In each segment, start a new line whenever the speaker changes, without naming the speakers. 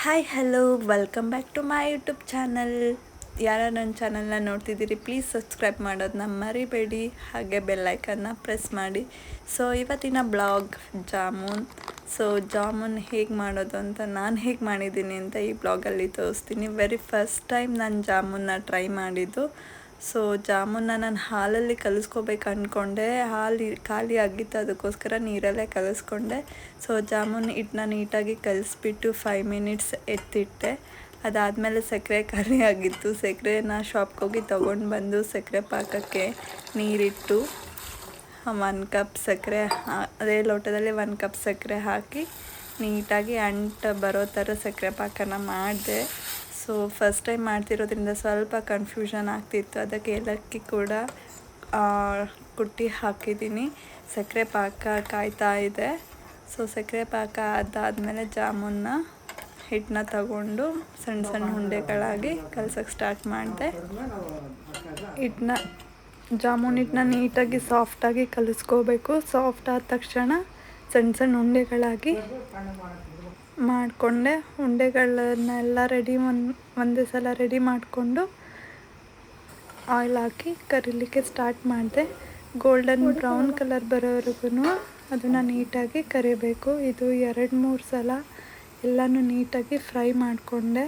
Hi hello welcome back to my YouTube channel. ಯಾರು ನನ್ನ ಚಾನಲ್ನ ನೋಡ್ತಿದ್ದೀರಿ ಪ್ಲೀಸ್ ಸಬ್ಸ್ಕ್ರೈಬ್ ಮಾಡೋದನ್ನ ಮರಿಬೇಡಿ, ಹಾಗೆ ಬೆಲ್ಲೈಕನ್ನ ಪ್ರೆಸ್ ಮಾಡಿ. ಸೊ ಇವತ್ತಿನ ಬ್ಲಾಗ್ ಜಾಮೂನ್ ಹೇಗೆ ಮಾಡೋದು ಅಂತ, ನಾನು ಹೇಗೆ ಮಾಡಿದ್ದೀನಿ ಅಂತ ಈ ಬ್ಲಾಗಲ್ಲಿ ತೋರಿಸ್ತೀನಿ. ವೆರಿ ಫಸ್ಟ್ ಟೈಮ್ ನಾನು ಜಾಮೂನ್ನ ಟ್ರೈ ಮಾಡಿದ್ದು. ಸೊ ಜಾಮೂನ್ನ ನಾನು ಹಾಲಲ್ಲಿ ಕಲಿಸ್ಕೋಬೇಕು ಅಂದ್ಕೊಂಡೆ, ಹಾಲು ಖಾಲಿ ಆಗಿತ್ತು, ಅದಕ್ಕೋಸ್ಕರ ನೀರಲ್ಲೇ ಕಲಿಸ್ಕೊಂಡೆ. ಸೊ ಜಾಮೂನ್ ಹಿಟ್ಟನ್ನ ನೀಟಾಗಿ ಕಲಿಸ್ಬಿಟ್ಟು 5 ಮಿನಿಟ್ಸ್ ಎತ್ತಿಟ್ಟೆ. ಅದಾದಮೇಲೆ ಸಕ್ಕರೆ ಖಾಲಿ ಆಗಿತ್ತು. ಸಕ್ಕರೆನ ಶಾಪ್ಗೆ ಹೋಗಿ ತೊಗೊಂಡು ಬಂದು ಸಕ್ಕರೆ ಪಾಕಕ್ಕೆ ನೀರಿಟ್ಟು 1 ಕಪ್ ಸಕ್ಕರೆ, ಅದೇ ಲೋಟದಲ್ಲಿ 1 ಕಪ್ ಸಕ್ಕರೆ ಹಾಕಿ ನೀಟಾಗಿ ಅಂಟು ಬರೋ ಥರ ಸಕ್ಕರೆ ಪಾಕನ ಮಾಡಿದೆ. ಸೊ ಫಸ್ಟ್ ಟೈಮ್ ಮಾಡ್ತಿರೋದ್ರಿಂದ ಸ್ವಲ್ಪ ಕನ್ಫ್ಯೂಷನ್ ಆಗ್ತಿತ್ತು. ಅದಕ್ಕೆ ಏಲಕ್ಕಿ ಕೂಡ ಕುಟ್ಟಿ ಹಾಕಿದ್ದೀನಿ. ಸಕ್ಕರೆ ಪಾಕ ಕಾಯ್ತಾ ಇದೆ. ಸೊ ಸಕ್ಕರೆ ಪಾಕ ಅದಾದಮೇಲೆ ಜಾಮೂನ್ನ ಹಿಟ್ಟನ್ನ ತಗೊಂಡು ಸಣ್ಣ ಸಣ್ಣ ಉಂಡೆಗಳಾಗಿ ಕಲ್ಸೋಕ್ಕೆ ಸ್ಟಾರ್ಟ್ ಮಾಡಿದೆ. ಜಾಮೂನ್ ಹಿಟ್ಟನ್ನ ನೀಟಾಗಿ ಸಾಫ್ಟಾಗಿ ಕಲಿಸ್ಕೋಬೇಕು. ಸಾಫ್ಟ್ ಆದ ತಕ್ಷಣ ಸಣ್ಣ ಸಣ್ಣ ಉಂಡೆಗಳಾಗಿ ಮಾಡಿಕೊಂಡೆ. ಉಂಡೆಗಳನ್ನೆಲ್ಲ ಒಂದೇ ಸಲ ರೆಡಿ ಮಾಡಿಕೊಂಡು ಆಯಿಲ್ ಹಾಕಿ ಕರಿಲಿಕ್ಕೆ ಸ್ಟಾರ್ಟ್ ಮಾಡಿದೆ. ಗೋಲ್ಡನ್ ಬ್ರೌನ್ ಕಲರ್ ಬರೋವರೆಗೂ ಅದನ್ನು ನೀಟಾಗಿ ಕರಿಬೇಕು. ಇದು 2-3 ಸಲ ಎಲ್ಲನೂ ನೀಟಾಗಿ ಫ್ರೈ ಮಾಡಿಕೊಂಡೆ.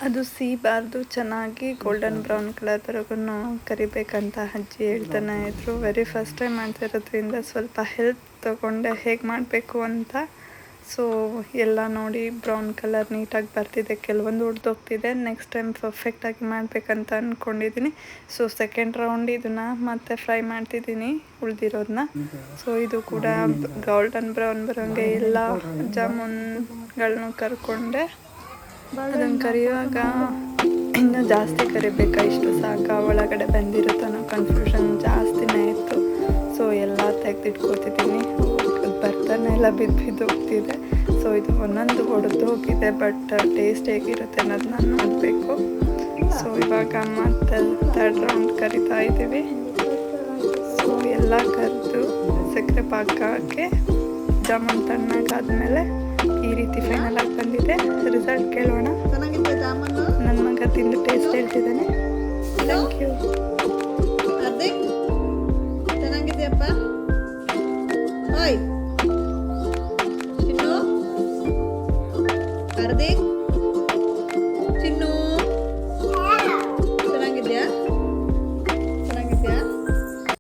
ಅದು ಸೀಬಾರ್ದು, ಚೆನ್ನಾಗಿ ಗೋಲ್ಡನ್ ಬ್ರೌನ್ ಕಲರ್ ಬರೋಗೂ ಕರಿಬೇಕಂತ ಅಜ್ಜಿ ಹೇಳ್ತಾನೆ ಇದ್ರು. ವೆರಿ ಫಸ್ಟ್ ಟೈಮ್ ಮಾಡ್ತಿರೋದ್ರಿಂದ ಸ್ವಲ್ಪ ಹೆಲ್ಪ್ ತೊಗೊಂಡೆ ಹೇಗೆ ಮಾಡಬೇಕು ಅಂತ. ಸೊ ಎಲ್ಲ ನೋಡಿ ಬ್ರೌನ್ ಕಲರ್ ನೀಟಾಗಿ ಬರ್ತಿದೆ, ಕೆಲವೊಂದು ಹೊಡೆದೋಗ್ತಿದೆ. ನೆಕ್ಸ್ಟ್ ಟೈಮ್ ಪರ್ಫೆಕ್ಟಾಗಿ ಮಾಡಬೇಕಂತ ಅಂದ್ಕೊಂಡಿದ್ದೀನಿ. ಸೊ ಸೆಕೆಂಡ್ ರೌಂಡ್ ಇದನ್ನು ಮತ್ತೆ ಫ್ರೈ ಮಾಡ್ತಿದ್ದೀನಿ ಉಳಿದಿರೋದನ್ನ. ಸೊ ಇದು ಕೂಡ ಗೋಲ್ಡನ್ ಬ್ರೌನ್ ಬರೋಂಗೆ ಎಲ್ಲ ಜಾಮೂನ್ಗಳನ್ನೂ ಕರ್ಕೊಂಡೆ. ಅದನ್ನು ಕರಿಯುವಾಗ ಇನ್ನೂ ಜಾಸ್ತಿ ಕರಿಬೇಕಾ, ಇಷ್ಟು ಸಾಕಾ, ಒಳಗಡೆ ಬಂದಿರುತ್ತೋ ಅನ್ನೋ ಕನ್ಫ್ಯೂಷನ್ ಜಾಸ್ತಿನೇ ಇತ್ತು. ಸೊ ಎಲ್ಲ ತೆಗೆದಿಟ್ಕೋತಿದ್ದೀನಿ. ಬರ್ತಾನೆ ಎಲ್ಲ ಬಿದ್ದು ಹೋಗ್ತಿದೆ. ಸೊ ಇದು ಒಂದೊಂದು ಹೊಡೆದು ಹೋಗಿದೆ, ಬಟ್ ಟೇಸ್ಟ್ ಹೇಗಿರುತ್ತೆ ಅನ್ನೋದನ್ನ ನೋಡಬೇಕು. ಸೊ ಇವಾಗ ಮತ್ತೆ 3rd ರೌಂಡ್ ಕರಿತಾ ಇದ್ದೀವಿ. ಸೊ ಎಲ್ಲ ಕರೆದು ಸಕ್ಕರೆ ಪಾಕಕ್ಕೆ ಜಾಮೂನ್ ತಣ್ಣಗಾದ್ಮೇಲೆ ಈ ರೀತಿ ಫೈನಲ್ ಆಗಿ ಬಂದಿದೆ. ರಿಸಲ್ಟ್ ಕೇಳೋಣ. ನನ್ನ ಮಗ ತಿಂದು ಟೇಸ್ಟ್ ಹೇಳ್ತಿದ್ದಾನೆ. Thank you.
ಚೆನ್ನಾಗಿದೆಯಪ್ಪ. ಓಯ್ ಹಾರ್ದಿಕ್